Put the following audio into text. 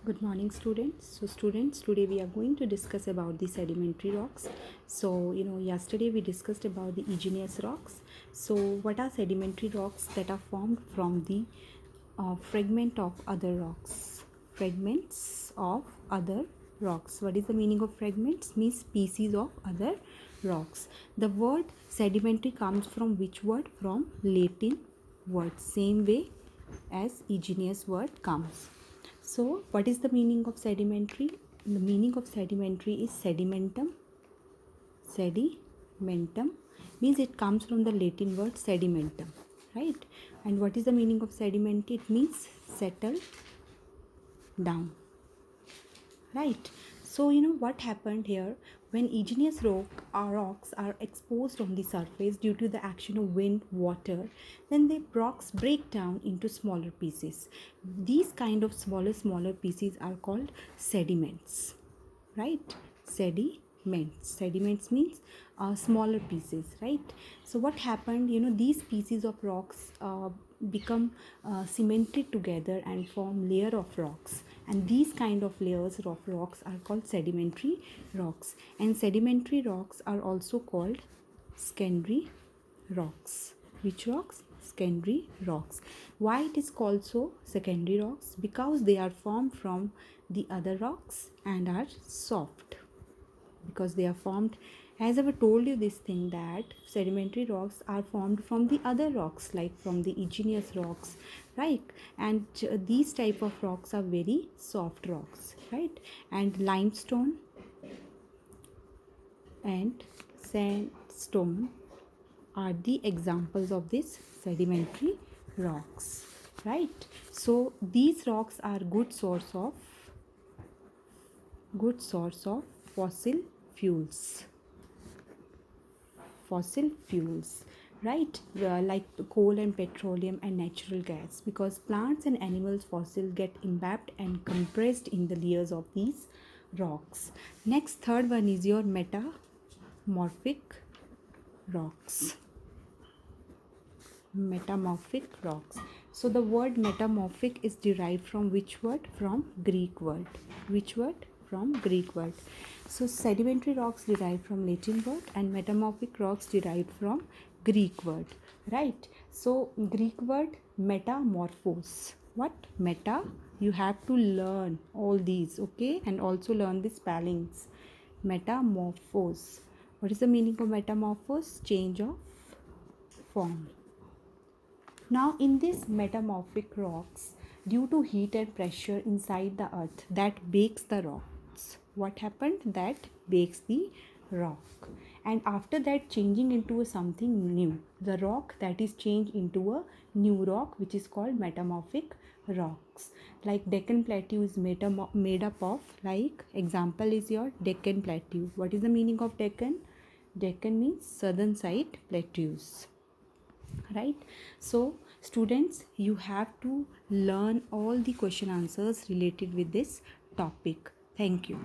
Good morning, students. So, students, today we are going to discuss about the sedimentary rocks. So, yesterday we discussed about the igneous rocks. So, what are sedimentary rocks that are formed from the fragment of other rocks? Fragments of other rocks. What is the meaning of fragments? Means pieces of other rocks. The word sedimentary comes from which word? From Latin word. Same way as igneous word comes. So, what is the meaning of sedimentary? The meaning of sedimentary is sedimentum. Sedimentum means it comes from the Latin word sedimentum, right? And what is the meaning of sedimentary? It means settle down, right? So what happened here when igneous rocks are exposed on the surface due to the action of wind, water, then the rocks break down into smaller pieces. These kind of smaller pieces are called sediments, right? Sediments means smaller pieces, right? So what happened, these pieces of rocks become cemented together and form layer of rocks, and these kind of layers of rocks are called sedimentary rocks. And sedimentary rocks are also called secondary rocks. Which rocks? Secondary rocks. Why it is called so secondary rocks? Because they are formed from the other rocks and are soft. Because they are formed, as I've told you this thing, that sedimentary rocks are formed from the other rocks, like from the igneous rocks, right? And these type of rocks are very soft rocks, right? And limestone and sandstone are the examples of this sedimentary rocks, right? So these rocks are good source of fossil fuels, right? Like coal and petroleum and natural gas, because plants and animals fossil get imbibed and compressed in the layers of these rocks. Next, third one is your metamorphic rocks. So the word metamorphic is derived from which word? From Greek word. Which word? From Greek word. So sedimentary rocks derived from Latin word, and metamorphic rocks derived from Greek word, right? So Greek word metamorphos. What? Meta? You have to learn all these, okay? And also learn the spellings. Metamorphos. What is the meaning of metamorphos? Change of form. Now, in these metamorphic rocks, due to heat and pressure inside the earth, that bakes the rocks. What happened? That bakes the rock. And after that, changing into something new. The rock that is changed into a new rock, which is called metamorphic rocks. Like Deccan Plateau is made up of, like, example is your Deccan Plateau. What is the meaning of Deccan? Deccan means southern side plateaus, right? So students, you have to learn all the question answers related with this topic. Thank you.